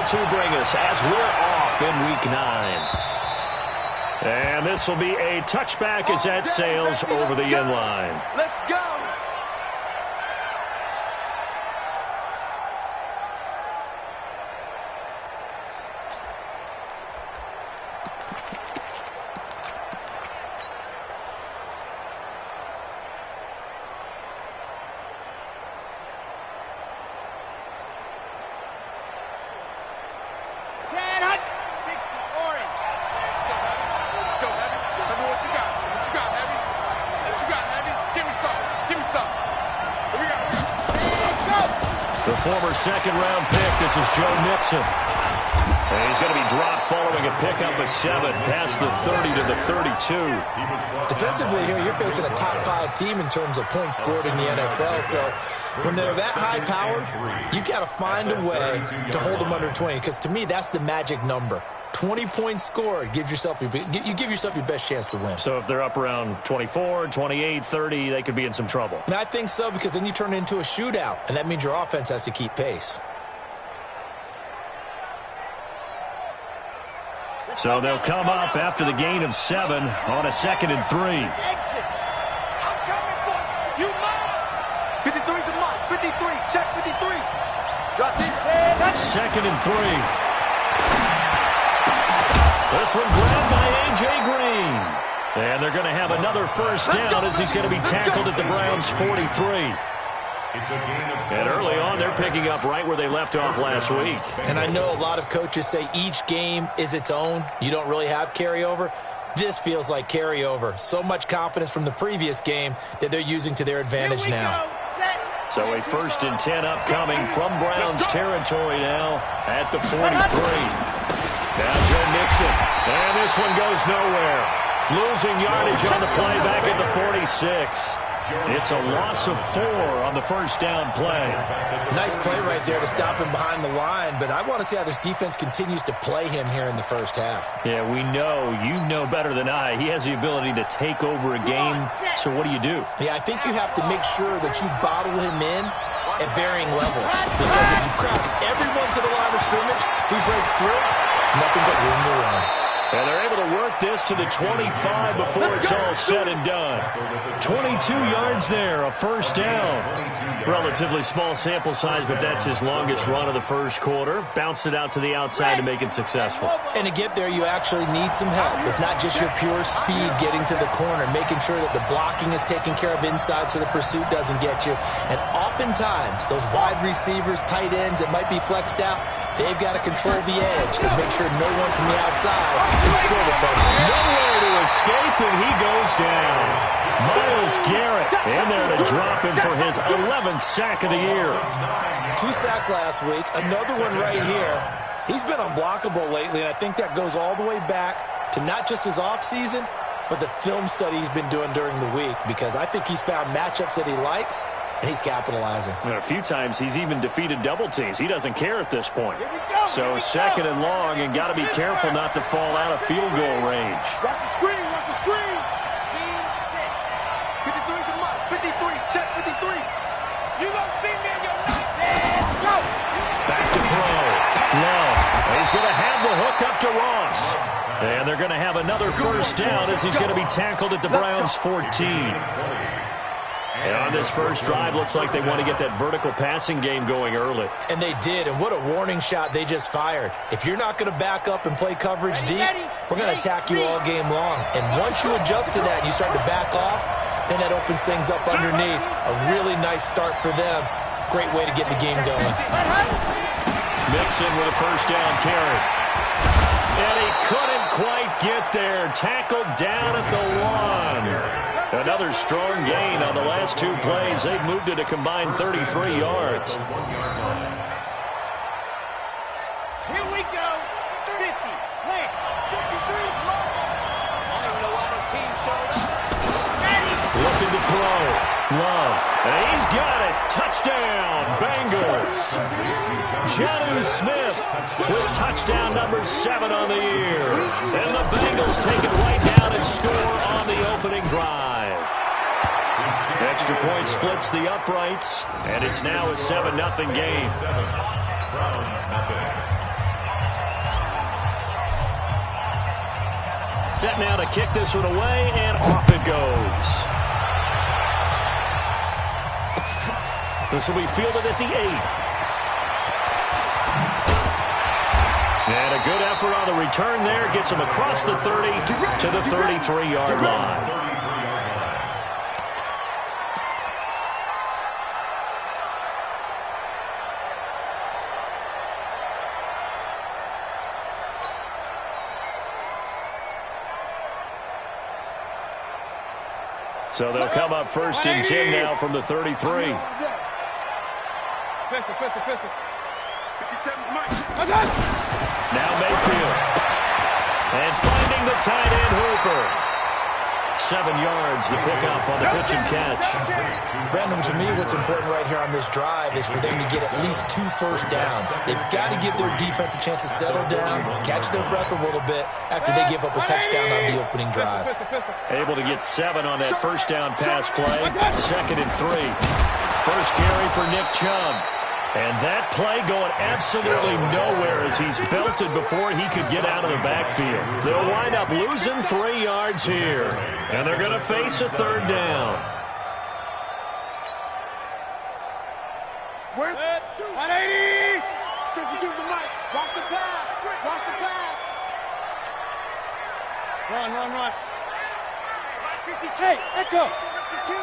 to bring us as we're off in Week 9. And this will be a touchback as that sails over the end line. Let's go. Second-round pick. This is Joe Mixon. And he's going to be dropped following a pickup of 7 past the 30 to the 32. Defensively here, you're facing a top-5 team in terms of points scored in the NFL. So when they're that high-powered, you've got to find a way to hold them under 20. Because to me, that's the magic number. 20 points scored, you give yourself your best chance to win. So if they're up around 24, 28, 30, they could be in some trouble. And I think so, because then you turn it into a shootout, and that means your offense has to keep pace. So they'll come up after the gain of 7 on a 2nd and 3. I'm coming for you. 53's the mark. 53. Check 53. Drop this head. 2nd and 3. This one grabbed by A.J. Green. And they're going to have another first down as he's going to be tackled at the Browns' 43. And early on, they're picking up right where they left off last week. And I know a lot of coaches say each game is its own. You don't really have carryover. This feels like carryover. So much confidence from the previous game that they're using to their advantage now. So a 1st and 10 upcoming from Browns territory now at the 43. Now Joe Mixon, and this one goes nowhere. Losing yardage on the play back at the 46. It's a loss of 4 on the first down play. Nice play right there to stop him behind the line, but I want to see how this defense continues to play him here in the first half. Yeah, we know. You know better than I. He has the ability to take over a game, so what do you do? Yeah, I think you have to make sure that you bottle him in at varying levels, because if you crowd everyone to the line of scrimmage, if he breaks through, it's nothing but room to run. And they're able to work this to the 25 before it's all said and done. 22 yards there, a first down. Relatively small sample size, but that's his longest run of the first quarter. Bounced it out to the outside to make it successful. And to get there, you actually need some help. It's not just your pure speed getting to the corner, making sure that the blocking is taken care of inside so the pursuit doesn't get you. And oftentimes, those wide receivers, tight ends that might be flexed out, they've got to control the edge and make sure no one from the outside can score the ball. Nowhere to escape, and he goes down. Myles Garrett in there to drop him for his 11th sack of the year. 2 sacks last week, another one right here. He's been unblockable lately, and I think that goes all the way back to not just his offseason, but the film study he's been doing during the week, because I think he's found matchups that he likes, and he's capitalizing. A few times he's even defeated double teams. He doesn't care at this point. So 2nd and long, and got to be careful not to fall out of field goal range. Watch the screen, watch the screen. Scene 6. 53's a mark. 53, check 53. You gonna see me in your nice head. Go. Back to throw. Love. He's going to have the hook up to Ross. And they're going to have another first down as he's going to be tackled at the Browns' 14. And on this first drive, looks like they want to get that vertical passing game going early. And they did, and what a warning shot they just fired. If you're not going to back up and play coverage deep, we're going to attack you all game long. And once you adjust to that and you start to back off, then that opens things up underneath. A really nice start for them. Great way to get the game going. Mixon with a first down carry. And he couldn't quite get there. Tackled down at the 1. Another strong gain on the last 2 plays. They've moved it a combined 33 yards. Here we go. 50. Plant. 53's mark. I don't even know why this team showed up. Looking to throw. Love. And he's got it. Touchdown, Bengals. Jonnu Smith with touchdown number 7 on the year. And the Bengals take it right down and score on the opening drive. Extra point splits the uprights, and it's now a 7-0 game. Set now to kick this one away, and off it goes. This will be fielded at the 8. And a good effort on the return there. Gets him across the 30 to the 33-yard line. So they'll come up first and 10 now from the 33. Now Mayfield. And finding the tight end Hooper. 7 yards to pick up on the pitch and catch. Brandon, to me, what's important right here on this drive is for them to get at least 2 first downs. They've got to give their defense a chance to settle down, catch their breath a little bit after they give up a touchdown on the opening drive. Able to get 7 on that first down pass play. 2nd and 3. First carry for Nick Chubb. And that play going absolutely nowhere as he's belted before he could get out of the backfield. They'll wind up losing 3 yards here. And they're going to face a 3rd down. Where's 180? 52 to the mic. Watch the pass. Watch the pass. Run. 58. Let go. 52.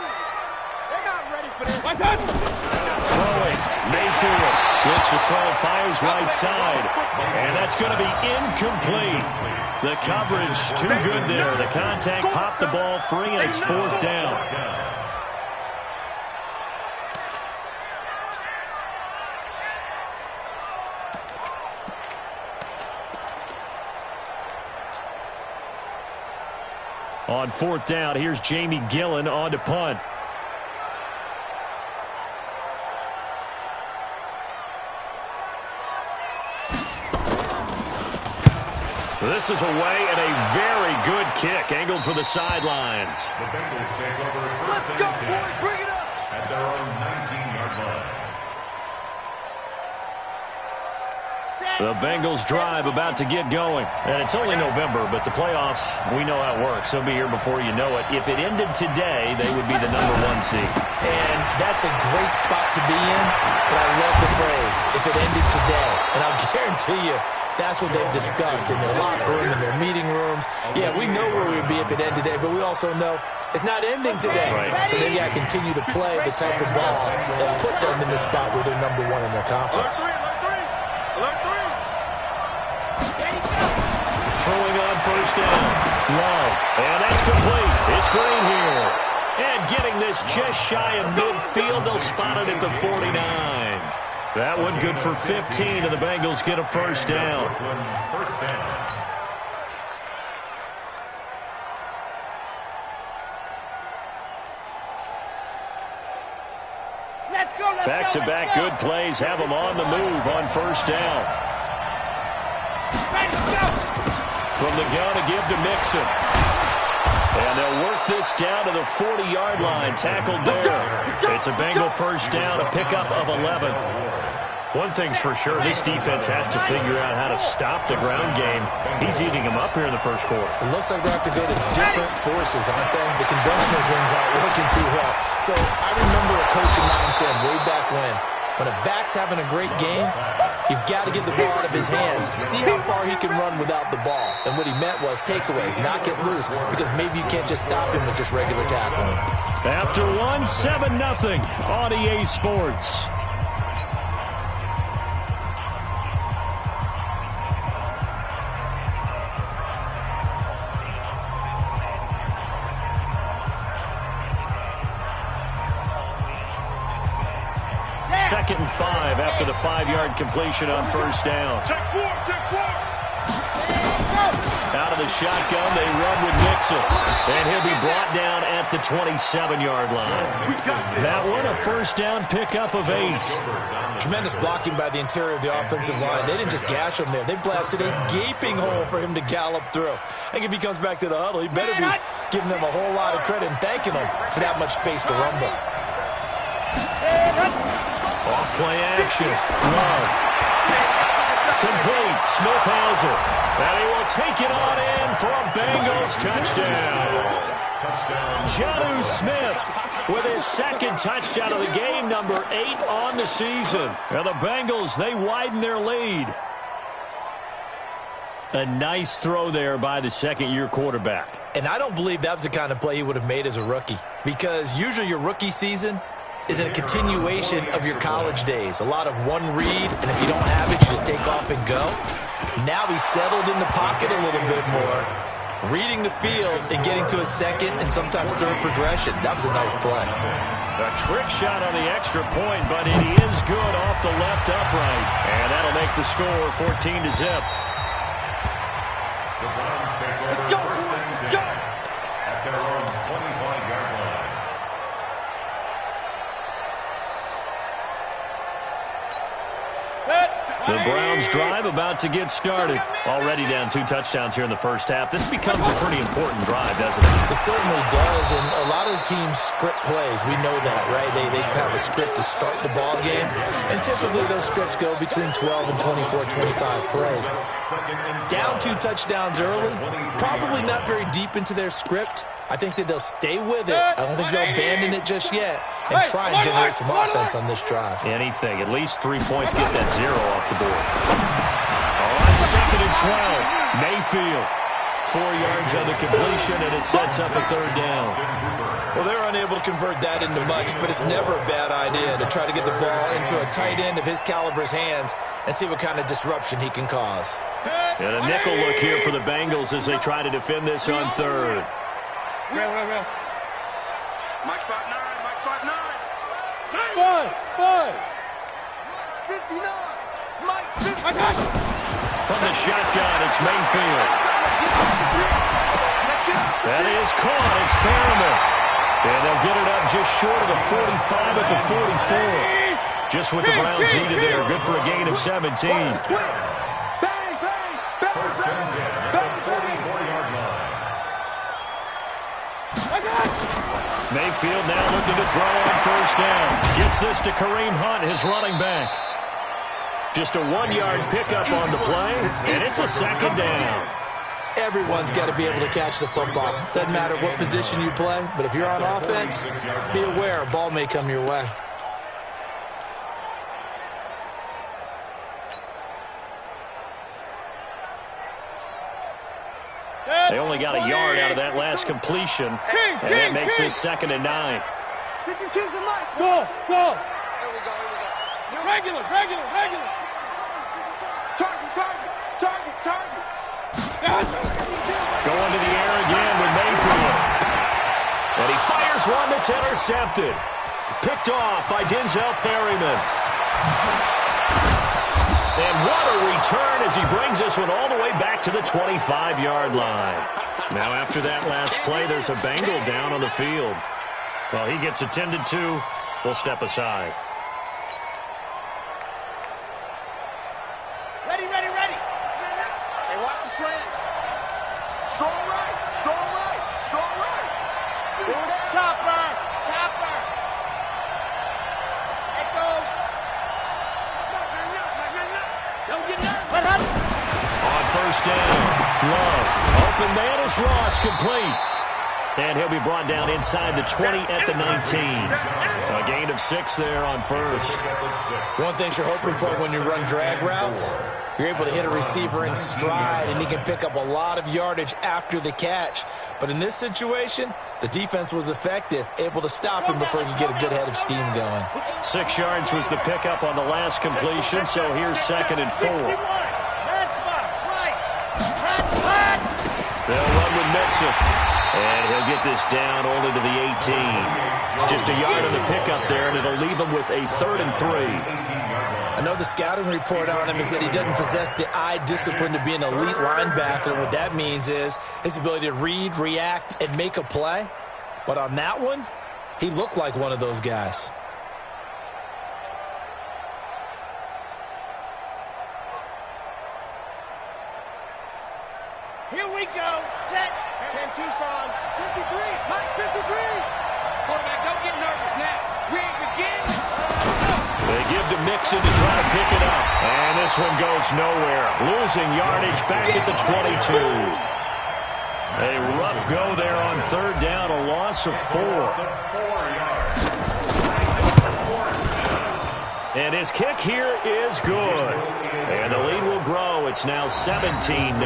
They're not ready for this. Watch that. Throwing. Mayfield. Looks to throw. Fires right side. And that's going to be incomplete. The coverage too good there. The contact popped the ball free, and it's 4th down. On 4th down, here's Jamie Gillen on to punt. This is away and a very good kick, angled for the sidelines. The Bengals take over. Let's go, boy, bring it up. At their own 19-yard line. The Bengals drive about to get going. And it's only November, but the playoffs, we know how it works. They'll be here before you know it. If it ended today, they would be the #1 seed. And that's a great spot to be in, but I love the phrase, if it ended today. And I'll guarantee you, that's what they've discussed in their locker room, in their meeting rooms. Yeah, we know where we would be if it ended today, but we also know it's not ending today. Right. So they've got to continue to play the type of ball that put them in the spot where they're #1 in their conference. Alert 3. Throwing on first down. Love. And that's complete. It's Green here. And getting this just shy of midfield. They'll spot it at the 49. That one good for 15, and the Bengals get a first down. First down. Let's go. Back-to-back good plays have them on the move on first down. From the gun to give to Mixon. And they'll work this down to the 40-yard line. Tackled there. It's a Bengal first down, a pickup of 11. One thing's for sure, this defense has to figure out how to stop the ground game. He's eating them up here in the first quarter. It looks like they have to go to different forces, aren't they? The conventional things aren't working too well. So I remember a coach of mine saying way back when a back's having a great game, you've got to get the ball out of his hands. See how far he can run without the ball. And what he meant was takeaways, knock it loose, because maybe you can't just stop him with just regular tackling. After 7-0 on EA Sports. Second and 5 after the 5-yard completion on first down. Check four. Out of the shotgun, they run with Mixon. And he'll be brought down at the 27-yard line. That one, a first down pickup of 8. Tremendous blocking by the interior of the offensive line. They didn't just gash him there. They blasted a gaping hole for him to gallop through. I think if he comes back to the huddle, he better be giving them a whole lot of credit and thanking them for that much space to rumble. Off play action. Love. Complete. Smith has it. And he will take it on in for a Bengals touchdown. Jonnu Smith with his second touchdown of the game, number 8 on the season. And the Bengals, they widen their lead. A nice throw there by the second-year quarterback. And I don't believe that was the kind of play he would have made as a rookie, because usually your rookie season is a continuation of your college days. A lot of one read, and if you don't have it, you just take off and go. Now he's settled in the pocket a little bit more, reading the field and getting to a second and sometimes third progression. That was a nice play. A trick shot on the extra point, but it is good off the left upright. And that'll make the score 14-0. Let's go. Let's go. At their own 25-yard line. The Browns drive about to get started. Already down 2 touchdowns here in the first half. This becomes a pretty important drive, doesn't it? It certainly does, and a lot of the teams script plays. We know that, right? They have a script to start the ball game, and typically those scripts go between 12 and 24, 25 plays. Down 2 touchdowns early, probably not very deep into their script. I think that they'll stay with it. I don't think they'll abandon it just yet and try and generate some offense on this drive. Anything. At least 3 points, get that 0 off the board. On 2nd and 12, Mayfield. 4 yards on the completion, and it sets up a 3rd down. Well, they're unable to convert that into much, but it's never a bad idea to try to get the ball into a tight end of his caliber's hands and see what kind of disruption he can cause. And a nickel look here for the Bengals as they try to defend this on 3rd. Real. Mike 5'9", Mike 5'9". 5. 59. Mike 59. From the shotgun, it's Mayfield. That is caught. It's Perriman. And they'll get it up just short of the 45 at the 44. Just what the Browns needed there. Good for a gain of 17. First and 10 at the 44-yard line. Mayfield now looking to throw on 1st down. Gets this to Kareem Hunt, his running back. Just a 1-yard pickup on the play, and it's a 2nd down. Everyone's got to be able to catch the football. Doesn't matter what position you play, but if you're on offense, be aware a ball may come your way. They only got a yard out of that last completion, and that makes this 2nd and 9. 52's the mic. Go. Here we go. Regular. Target. Going to the air again with Mayfield. And he fires one that's intercepted. Picked off by Denzel Perryman. And what a return as he brings this one all the way back to the 25-yard line. Now after that last play, there's a Bengal down on the field. Well, he gets attended to. We'll step aside. Ready. Hey, watch the slant. Strong right. Chopper. Echo. Don't get nervous. On 1st down, Love. Open man is Ross, complete. And he'll be brought down inside the 20 at the 19. A gain of 6 there on 1st. One thing you're hoping for when you run drag routes, you're able to hit a receiver in stride, and he can pick up a lot of yardage after the catch. But in this situation, the defense was effective, able to stop him before he could get a good head of steam going. 6 yards was the pickup on the last completion, so here's 2nd and 4. They'll run with Mixon. And he'll get this down only to the 18. Just a yard on the pickup there, and it'll leave him with a 3rd and 3. I know the scouting report on him is that he doesn't possess the eye discipline to be an elite linebacker. And what that means is his ability to read, react, and make a play. But on that one, he looked like one of those guys. Here we go. Set. 10 Tucson. 53. Mike 53. Quarterback, don't get nervous now. We ain't beginning. They give to Mixon to try to pick it up. And this one goes nowhere. Losing yardage back at the 22. A rough go there on third down, a loss of 4. And his kick here is good. And the lead will grow. It's now 17-0.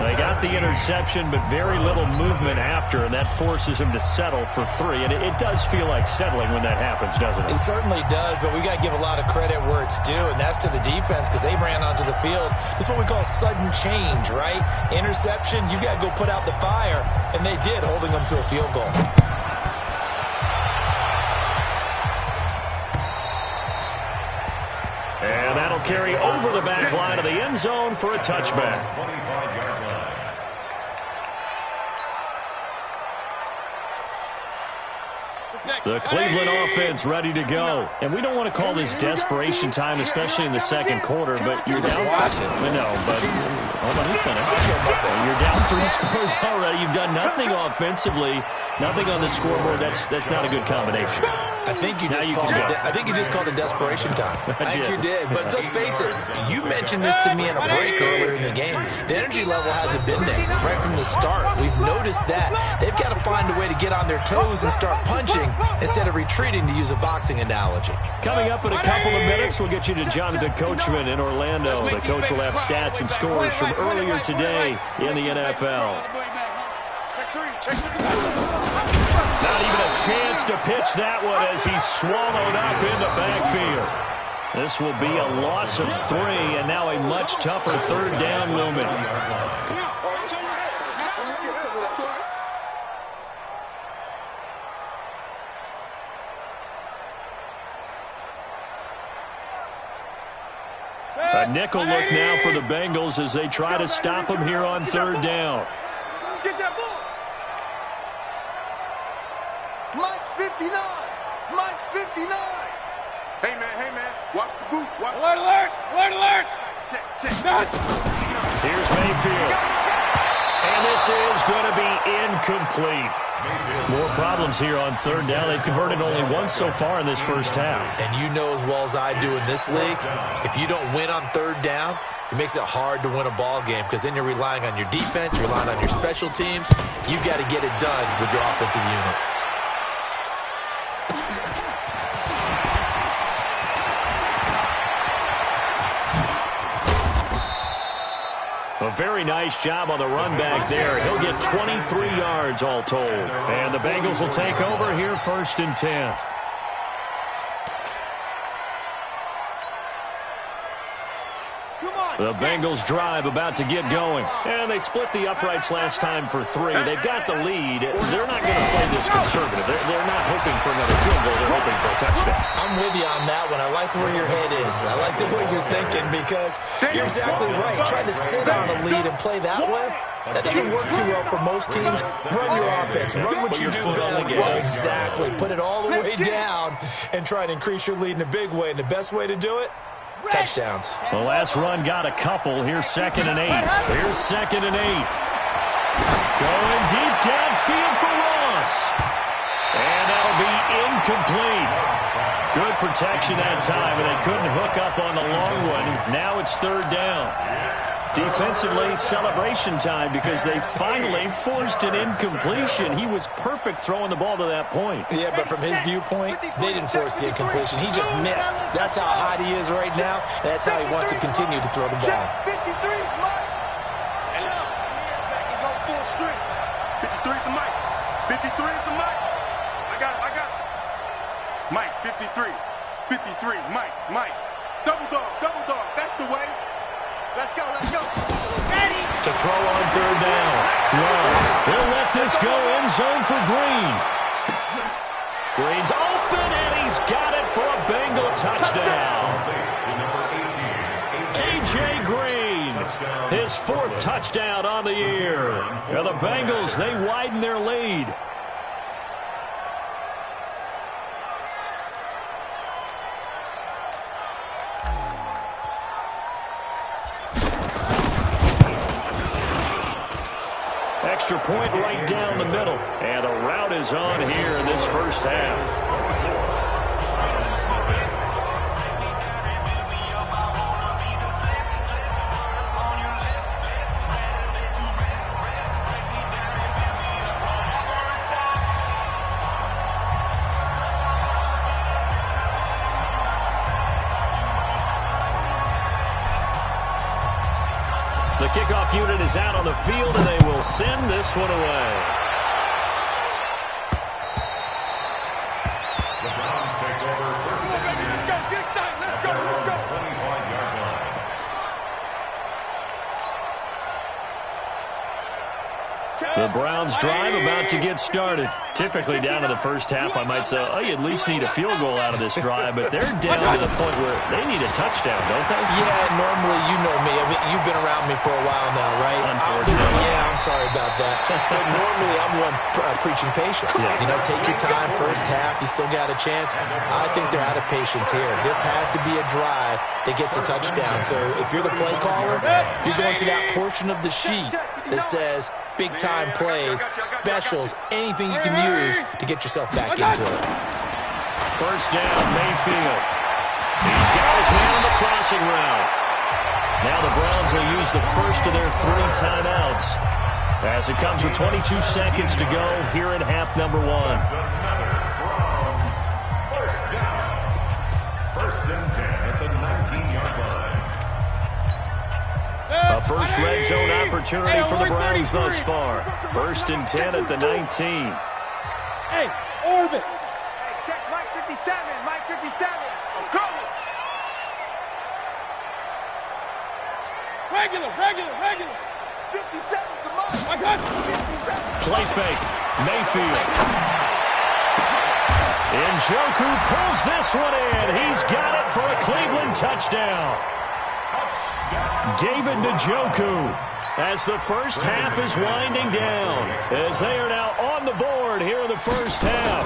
They got the interception, but very little movement after, and that forces him to settle for 3. And it does feel like settling when that happens, doesn't it? It certainly does, but we got to give a lot of credit where it's due, and that's to the defense because they ran onto the field. This is what we call sudden change, right? Interception, you got to go put out the fire, and they did, holding them to a field goal. And that'll carry over the back line of the end zone for a touchback. The Cleveland offense ready to go. And we don't want to call this desperation time, especially in the second quarter, but you're down. No, but hold on, finish. You're down 3 scores already. You've done nothing offensively, nothing on the scoreboard. That's not a good combination. I think you just called it desperation time. I think you did. But let's face it, you mentioned this to me in a break earlier in the game. The energy level hasn't been there right from the start. We've noticed that. They've got to find a way to get on their toes and start punching instead of retreating, to use a boxing analogy. Coming up in a couple of minutes, we'll get you to Jonathan Coachman in Orlando. The coach will have stats and scores from earlier today in the NFL. Not even a chance to pitch that one as he's swallowed up in the backfield. This will be a loss of 3, and now a much tougher third down looming. A nickel look now for the Bengals as they try to stop him here on third down. Get that ball. Mike's 59. Mike's 59. Hey, man. Watch the boot. Alert. Check. Here's Mayfield. And this is going to be incomplete. More problems here on third down. They've converted only once so far in this first half. And you know as well as I do in this league, if you don't win on third down, it makes it hard to win a ball game because then you're relying on your defense, you're relying on your special teams. You've got to get it done with your offensive unit. A very nice job on the run back there. He'll get 23 yards all told. And the Bengals will take over here 1st and 10. The Bengals drive about to get going. And they split the uprights last time for 3. They've got the lead. They're not going to play this conservative. They're not hoping for another field goal. They're hoping for a touchdown. I'm with you on that one. I like where your head is. I like the way you're thinking because you're exactly right. Trying to sit on a lead and play that way, that doesn't work too well for most teams. Run your offense. Run what you do best. Exactly. Put it all the way down and try and increase your lead in a big way. And the best way to do it? Touchdowns. The last run got a couple. Here's 2nd and 8. Here's 2nd and 8. Going deep downfield for Ross. And that'll be incomplete. Good protection that time, and they couldn't hook up on the long one. Now it's third down. Defensively, celebration time because they finally forced an incompletion. He was perfect throwing the ball to that point. Yeah, but from his viewpoint, they didn't force the incompletion. He just missed. That's how hot he is right now, and that's how he wants to continue to throw the ball. 53's Mike. Hello. He's on full strength. 53's the Mike. 53's the Mike. I got it. Mike, 53. 53, Mike. Double dog. That's the way. Let's go. Ready. To throw on third down. Love. He'll let this go in zone for Green. Green's open, and he's got it for a Bengal touchdown. A.J. Green, his 4th touchdown on the year. And the Bengals, they widen their lead. Extra point right down the middle. And the route is on here in this first half. The kickoff unit is out on the field, and they will send this one away. The Browns take over first and 10. Let's go. 25-yard line. The Browns drive about to get started. Typically down to the first half, I might say, oh, you at least need a field goal out of this drive, but they're down to the point where they need a touchdown, don't they? Yeah, normally, you know me. I mean, you've been around me for a while now, right? Unfortunately. Yeah, I'm sorry about that. But normally, I'm one preaching patience. Yeah. You know, take your time. First half, you still got a chance. I think they're out of patience here. This has to be a drive that gets a touchdown. So if you're the play caller, you're going to that portion of the sheet that says big-time plays, specials, anything you can use to get yourself back into it. First down, Mayfield. He's got his man on the crossing route. Now the Browns will use the first of their 3 timeouts as it comes with 22 seconds to go here in half number 1. Another Browns first down. First and 10 at the 19-yard line. A first red zone opportunity for the Browns thus far. First and 10 at the 19. Hey, orbit. Hey, check Mike 57. Mike 57. I'm coming. Regular. 57, come on. I got you. 57. Play fake. Mayfield. Njoku pulls this one in. He's got it for a Cleveland touchdown. David Njoku as the first half is winding down, as they are now on the board here in the first half.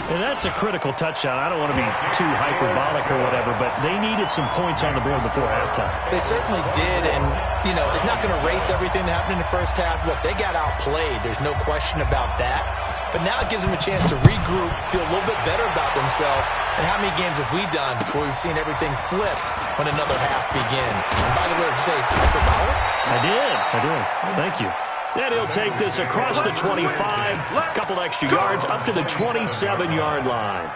And that's a critical touchdown. I don't want to be too hyperbolic or whatever, but they needed some points on the board before halftime. They certainly did, and, you know, it's not going to erase everything that happened in the first half. Look, they got outplayed. There's no question about that. But now it gives them a chance to regroup, feel a little bit better about themselves. And how many games have we done where we've seen everything flip when another half begins? And by the way, did you say hyperbolic? I did. Thank you. And he'll take this across the 25, a couple extra yards, up to the 27-yard line.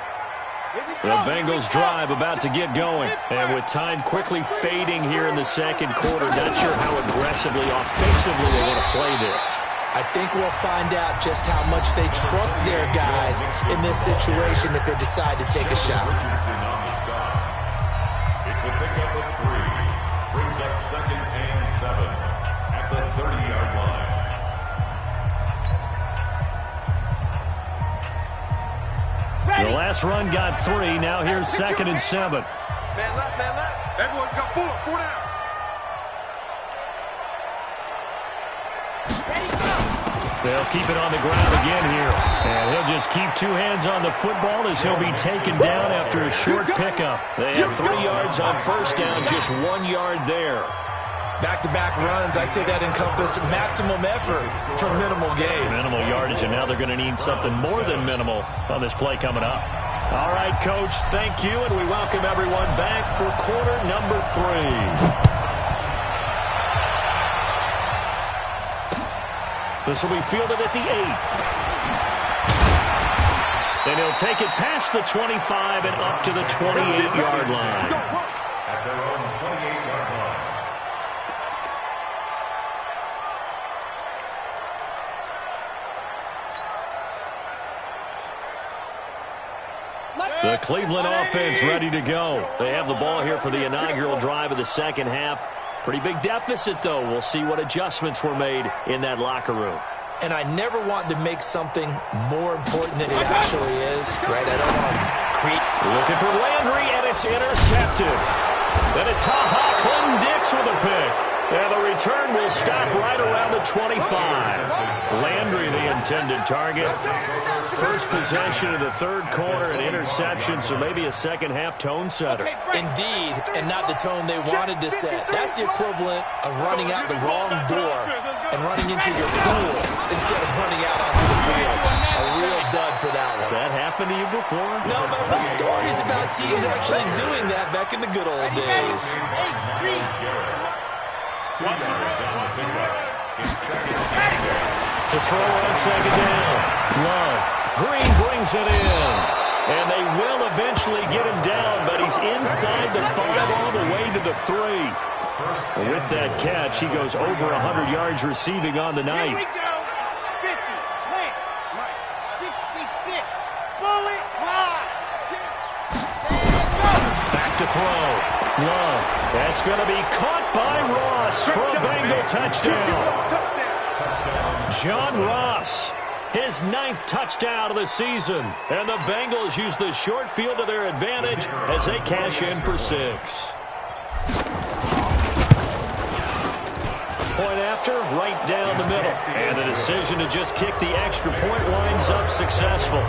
The Bengals drive about to get going. And with time quickly fading here in the second quarter, not sure how aggressively, offensively they want to play this. I think we'll find out just how much they trust their guys in this situation if they decide to take a shot. It's a pickup of 3. Brings up second and 7 at the 30-yard line. The last run got 3. Now here's second and 7. Man left. Everyone's got 4 down. They'll keep it on the ground again here. And he'll just keep 2 hands on the football as he'll be taken down after a short pickup. They have 3 yards on first down, just 1 yard there. Back-to-back runs, I'd say that encompassed maximum effort for minimal gain. Minimal yardage, and now they're going to need something more than minimal on this play coming up. All right, Coach, thank you, and we welcome everyone back for quarter number 3. This will be fielded at the 8. And he'll take it past the 25 and up to the 28-yard line. At their own 28-yard line. The Cleveland offense ready to go. They have the ball here for the inaugural drive of the second half. Pretty big deficit, though. We'll see what adjustments were made in that locker room. And I never want to make something more important than it actually is, right? I don't want to create. Looking for Landry, and it's intercepted. Then it's Clinton-Dix with a pick. And the return will stop right around the 25. Landry, the intended target. First possession of the third quarter, an interception, so maybe a second-half tone setter. Indeed, and not the tone they wanted to set. That's the equivalent of running out the wrong door and running into your pool instead of running out onto the field. A real dud for that one. Has that happened to you before? No, but I've heard stories about teams actually doing that back in the good old days. 2 yards on the pickup. It's second. To throw on second down. Love. Green brings it in. And they will eventually get him down, but he's inside the 5 all the way to the 3. With that catch, he goes over 100 yards receiving on the night. Here we go. 50, plant, 66, bullet, high. Back to throw. Love. That's going to be caught by Ross for a Bengal touchdown. John Ross, his 9th touchdown of the season. And the Bengals use the short field to their advantage as they cash in for 6. Point after, right down the middle. And the decision to just kick the extra point winds up successful.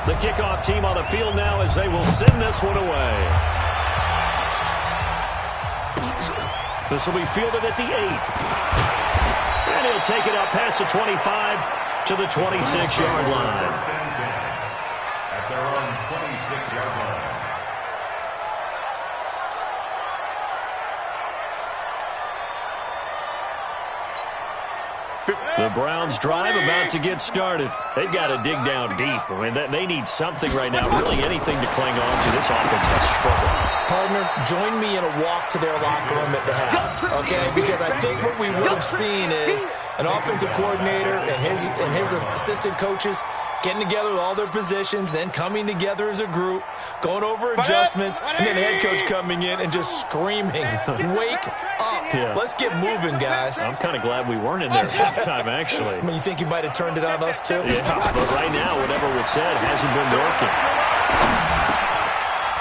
The kickoff team on the field now as they will send this one away. This will be fielded at the 8. And he'll take it up past the 25 to the 26-yard line. At their own 26-yard line. The Browns drive about to get started. They've got to dig down deep. I mean, they need something right now, really anything to cling on to. This offense has struggled. Partner, join me in a walk to their locker room at the half, okay? Because I think what we would have seen is an offensive coordinator and his assistant coaches getting together with all their positions, then coming together as a group, going over adjustments, and then the head coach coming in and just screaming, wake up. Yeah. Let's get moving, guys. I'm kind of glad we weren't in there at halftime, actually. I mean, you think you might have turned it on us, too? Yeah, but right now, whatever was said hasn't been working.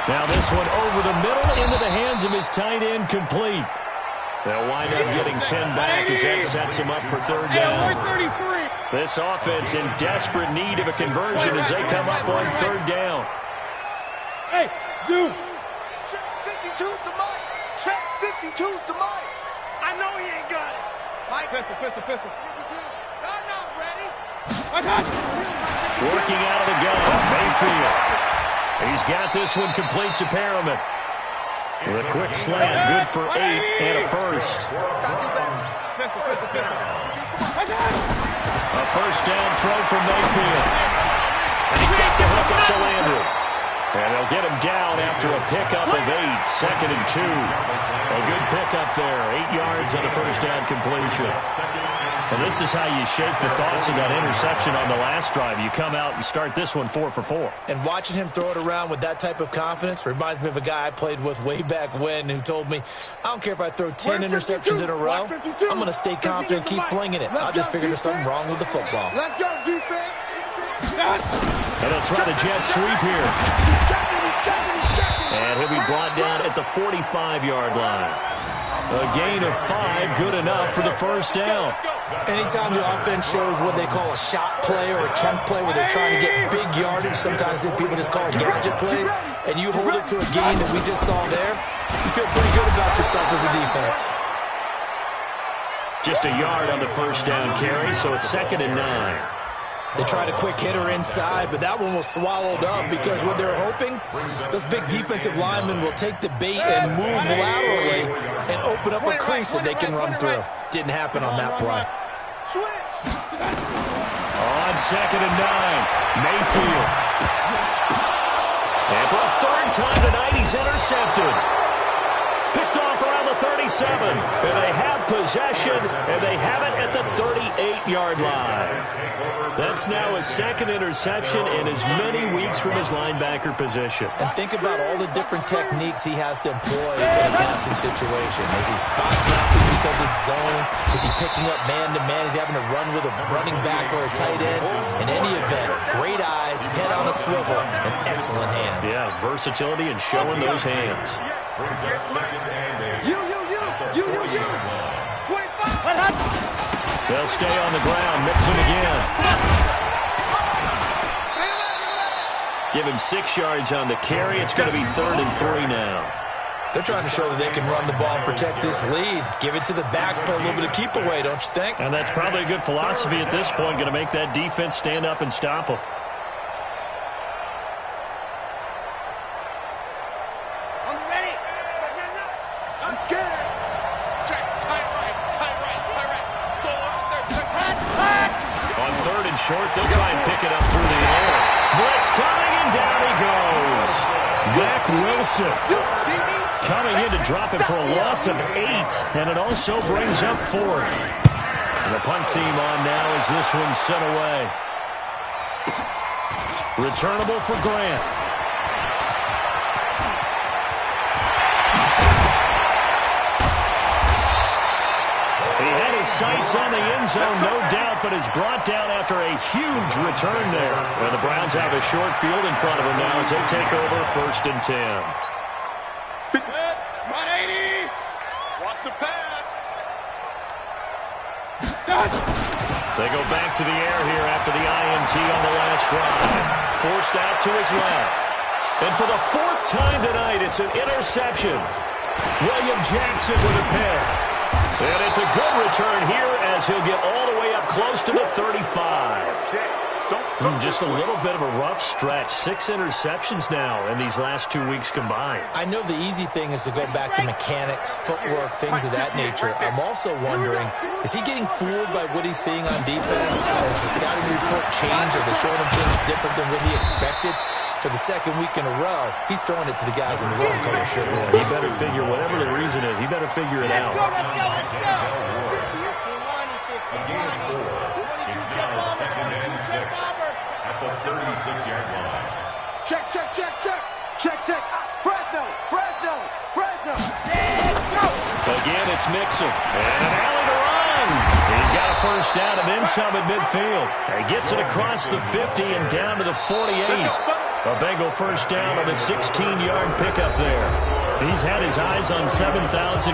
Now this one over the middle into the hands of his tight end, complete. They'll wind up getting 10 back as that sets him up for 3rd down. This offense in desperate need of a conversion as they come up on 3rd down. Hey, Zoom. Check 52's the mic. Check 52's the mic. I know he ain't got it. Mike. Pistol. 52. I'm not ready. I got it. Working out of the gun, Mayfield. He's got this one complete to Perriman. With a quick slant, good for 8 and a first. A first down throw from Mayfield. And he's got the hook up to Landry. And they'll get him down after a pickup of 8, 2nd and 2. A good pickup there, 8 yards on the first down completion. And this is how you shape the thoughts of that interception on the last drive. You come out and start this one 4 for 4. And watching him throw it around with that type of confidence reminds me of a guy I played with way back when who told me, I don't care if I throw 10 interceptions in a row, I'm going to stay confident and keep flinging it. I just figured there's something wrong with the football. Let's go, defense. And they'll try the jet sweep here. And he'll be brought down at the 45-yard line. A gain of 5, good enough for the first down. Anytime the offense shows what they call a shot play or a chunk play where they're trying to get big yardage, sometimes people just call it gadget plays, and you hold it to a gain that we just saw there, you feel pretty good about yourself as a defense. Just a yard on the first down carry, so it's 2nd and 9. They tried a quick hitter inside, but that one was swallowed up because what they're hoping, those big defensive linemen will take the bait and move laterally and open up a crease that they can run through. Didn't happen on that play. On 2nd and 9, Mayfield. And for a 3rd time tonight, he's intercepted. Picked off around the 37. And they have possession, and they have it at the 38-yard line. That's now his 2nd interception in as many weeks from his linebacker position. And think about all the different techniques he has to employ in a passing situation. Is he spot dropping because it's zone? Is he picking up man-to-man? Is he having to run with a running back or a tight end? In any event, great eyes, head on a swivel, and excellent hands. Yeah, versatility and showing those hands. You. 25. They'll stay on the ground, mix him again. Give him 6 yards on the carry. It's going to be 3rd and 3 now. They're trying to show that they can run the ball and protect this lead. Give it to the backs, play a little bit of keep away, don't you think? And that's probably a good philosophy at this point, going to make that defense stand up and stop them. I'm ready. I'm scared. Check. Tie right. On 3rd and short, they'll try and pick it up through the air. Blitz coming, and down he goes. Mack Wilson coming in to drop him for a loss of 8, and it also brings up 4th. And the punt team on now as this one's sent away. Returnable for Grant. He had his sights on the end zone, no doubt, but is brought down after a huge return there. And the Browns have a short field in front of them now as they take over 1st and 10. 180. Watch the pass. They go back to the air here after the INT on the last drive. Forced out to his left. And for the 4th time tonight, it's an interception. William Jackson with a pick. And it's a good return here as he'll get all the way up close to the 35. Just a little bit of a rough stretch. 6 interceptions now in these last 2 weeks combined. I know the easy thing is to go back to mechanics, footwork, things of that nature. I'm also wondering, is he getting fooled by what he's seeing on defense? Has the scouting report changed? Are they showing him things different than what he expected? For the 2nd week in a row, he's throwing it to the guys in the wrong color shirt. He better figure, whatever the reason is, he better figure it out. Let's go. It's now 2nd and 6 at the 36-yard line. Check. Fresno. Again, it's Mixon. And an alley to run. He's got a 1st down and then some at midfield. He gets it across the 50 and down to the 48. A Bengal 1st down on the 16-yard pickup there. He's had his eyes on 7,000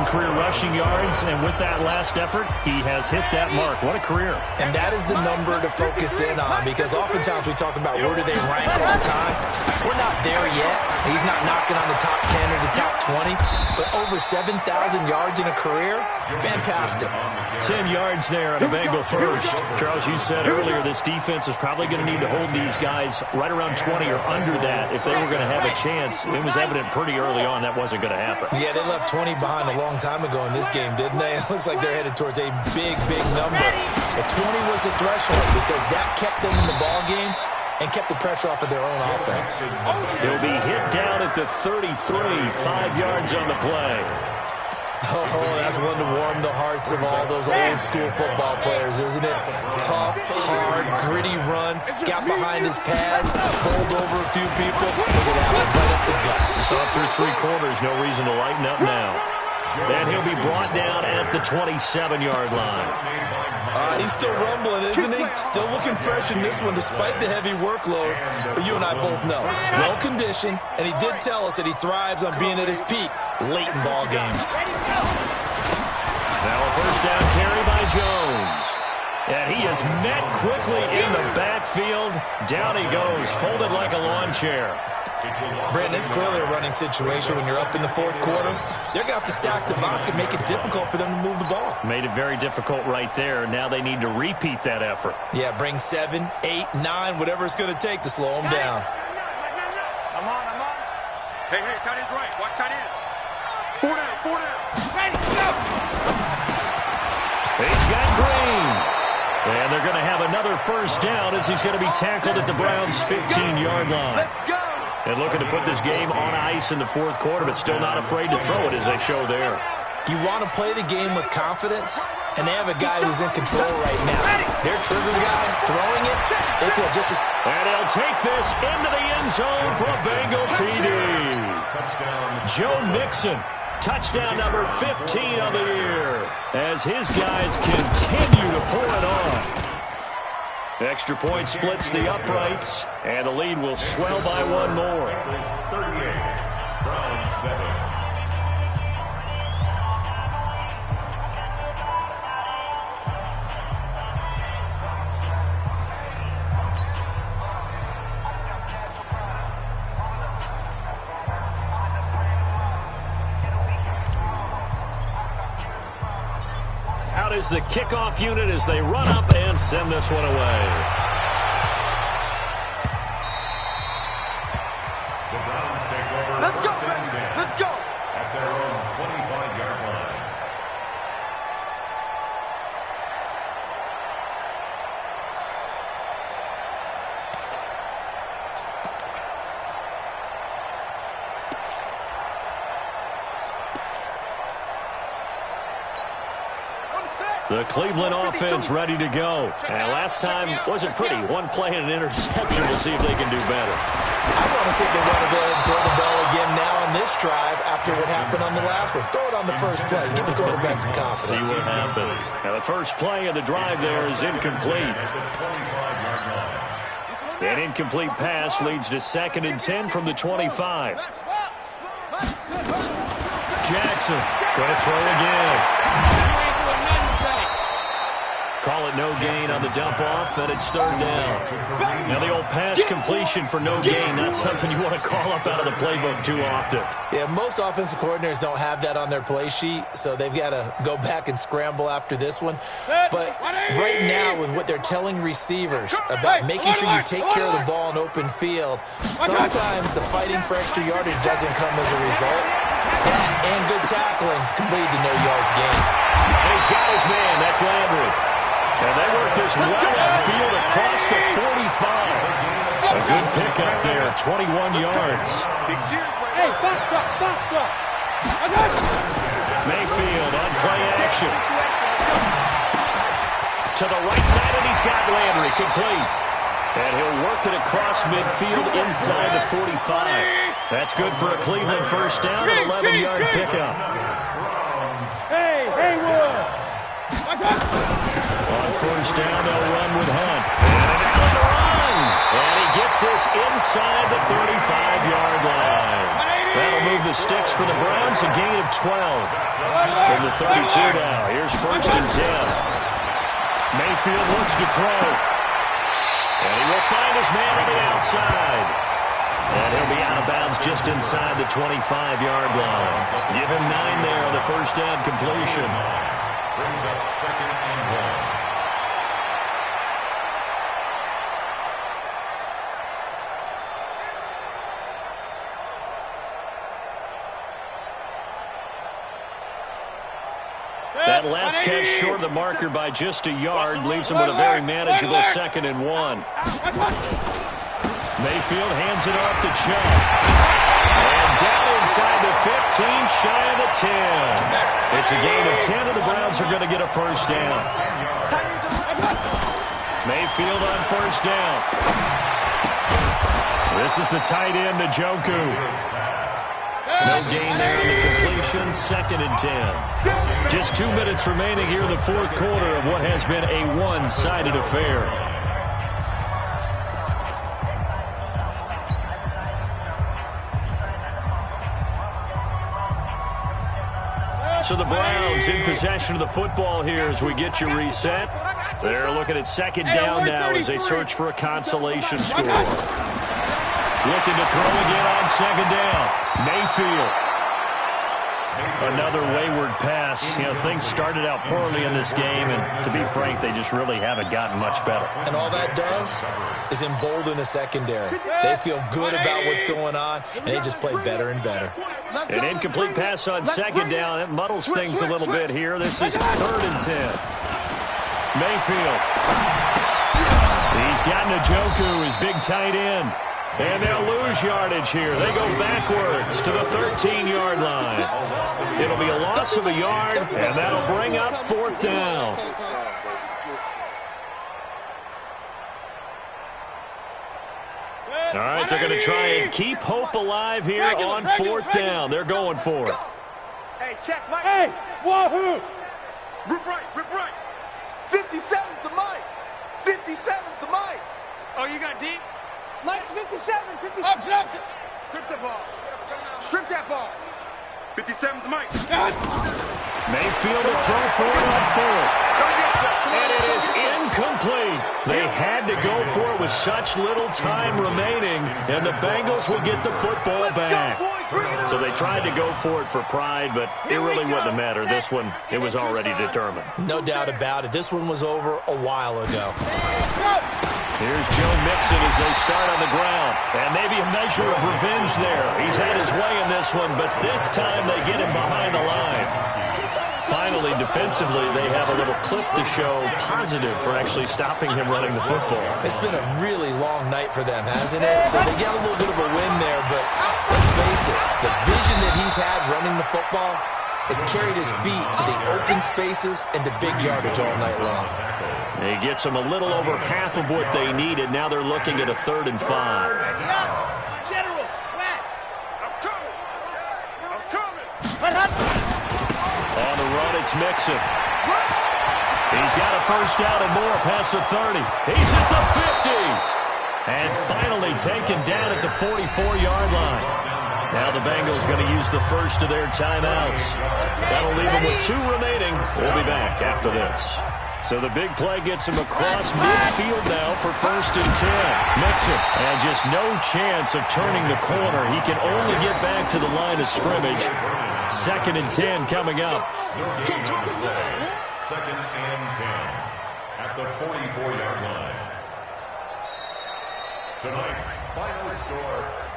career rushing yards, and with that last effort, he has hit that mark. What a career. And that is the number to focus in on, because oftentimes we talk about where do they rank all the time. We're not there yet. He's not knocking on the top 10 or the top 20, but over 7,000 yards in a career, fantastic. 10 yards there on a Bengal 1st. Charles, you said earlier this defense is probably going to need to hold these guys right around 20 or under that if they were going to have a chance. It was evident pretty early on that wasn't going to happen. Yeah, they left 20 behind a long time ago in this game, didn't they? It looks like they're headed towards a big number. But 20 was the threshold because that kept them in the ball game and kept the pressure off of their own offense. He'll be hit down at the 33, 5 yards on the play. Oh, that's one to warm the hearts of all those old school football players, isn't it? Tough, hard, gritty run, got behind his pads, bowled over a few people. Look at that one, right up the gut. Saw it through 3 quarters, no reason to lighten up now. And he'll be brought down at the 27-yard line. He's still rumbling, isn't he? Still looking fresh in this one despite the heavy workload. But you and I both know, well-conditioned, and he did tell us that he thrives on being at his peak late in ball games. Now a 1st down carry by Jones. And he is met quickly in the backfield. Down he goes, folded like a lawn chair. Brandon, it's clearly a running situation when you're up in the 4th quarter. They're going to have to stack the box and make it difficult for them to move the ball. Made it very difficult right there. Now they need to repeat that effort. Yeah, bring 7, 8, 9, whatever it's going to take to slow them down. I'm on. Hey, tight end's right. Watch tight end. 4 down. Ready, go. He's got Green. And they're going to have another 1st down as he's going to be tackled at the Browns' 15-yard line. Let's go. And looking to put this game on ice in the 4th quarter, but still not afraid to throw it as they show there. You want to play the game with confidence, and they have a guy who's in control right now. Their trigger guy throwing it, they feel just as... And he'll take this into the end zone for a Bengal TD. Joe Mixon, touchdown number 15 on the year, as his guys continue to pour it on. Extra point splits the uprights, and the lead will swell by 1 more. 38, Browns 7. Out is the kickoff unit as they run up and send this one away. The Browns take over. Let's go, 1st and 10 let's go. at their own 25-yard line. The Cleveland offense ready to go. And last time wasn't pretty. One play and an interception. We'll see if they can do better. I want to see if they want to go ahead and throw the ball again now on this drive after what happened on the last one. Throw it on the first play. Give the quarterback some confidence. See what happens. Now the first play of the drive there is incomplete. An incomplete pass leads to 2nd and 10 from the 25. Jackson going to throw again. Call it no gain on the dump-off, and it's 3rd down. Now the old pass completion for no gain, not something you want to call up out of the playbook too often. Yeah, most offensive coordinators don't have that on their play sheet, so they've got to go back and scramble after this one. But right now, with what they're telling receivers about making sure you take care of the ball in open field, sometimes the fighting for extra yardage doesn't come as a result. That and good tackling can lead to no yards gained. And he's got his man. That's Landry. And they work this well upfield across the 45. A good pickup there, 21 yards. Hey, box drop. Mayfield on play action. To the right side, and he's got Landry complete. And he'll work it across midfield inside the 45. That's good for a Cleveland first down, an 11-yard pickup. Hey, Haywood. On first down, they'll run with Hunt. And an run. And he gets this inside the 35-yard line. That'll move the sticks for the Browns, a gain of 12. From the 32 now. Here's 1st and 10. Mayfield looks to throw. And he will find his man on the outside. And he'll be out of bounds just inside the 25-yard line. Give him 9 there on the first down completion. Brings up 2nd and 1. That last catch short of the marker by just a yard leaves him with a very manageable 2nd and 1. Mayfield hands it off to Chubb. And down inside the 15, shy of the 10. It's a gain of 10, and the Browns are going to get a first down. Mayfield on first down. This is the tight end, Njoku. No gain there in the completion, 2nd and 10. Just 2 minutes remaining here in the 4th quarter of what has been a one-sided affair. So the Browns in possession of the football here as we get you reset. They're looking at 2nd down now as they search for a consolation score. Looking to throw again on 2nd down. Mayfield. Another wayward pass. You know, things started out poorly in this game, and to be frank, they just really haven't gotten much better. And all that does is embolden a secondary. They feel good about what's going on, and they just play better and better. An incomplete pass on 2nd down. It muddles things a little bit here. This is 3rd and 10. Mayfield. He's got Njoku, his big tight end. And they'll lose yardage here. They go backwards to the 13-yard line. It'll be a loss of a yard, and that'll bring up 4th down. All right, they're going to try and keep hope alive here on 4th down. They're going for it. Hey, check, Mike. Hey, wahoo! Rip right. 57's the mic. 57's the mic. Oh, you got deep? Mike's 57. Up. Strip that ball. 57's the mic. Mayfield to throw for it on 4th. And it is incomplete. They had to go for it with such little time remaining, and the Bengals will get the football back. So they tried to go for it for pride, but it really wouldn't have mattered. This one, it was already determined. No doubt about it. This one was over a while ago. Here's Joe Mixon as they start on the ground. And maybe a measure of revenge there. He's had his way in this one, but this time they get him behind the line. Finally, defensively, they have a little clip to show positive for actually stopping him running the football. It's been a really long night for them, hasn't it? So they get a little bit of a win there, but let's face it, the vision that he's had running the football, has carried his feet to the open spaces and to big yardage all night long. He gets them a little over half of what they needed. Now they're looking at a 3rd and 5. General, west. I'm coming. I'm coming. On the run, it's Mixon. He's got a first down and more past the 30. He's at the 50. And finally taken down at the 44-yard line. Now the Bengals going to use the first of their timeouts. That'll leave them with 2 remaining. We'll be back after this. So the big play gets him across midfield now for 1st and 10. Mixon, and just no chance of turning the corner. He can only get back to the line of scrimmage. 2nd and 10 coming up. 2nd and 10 at the 44-yard line. Tonight's final score.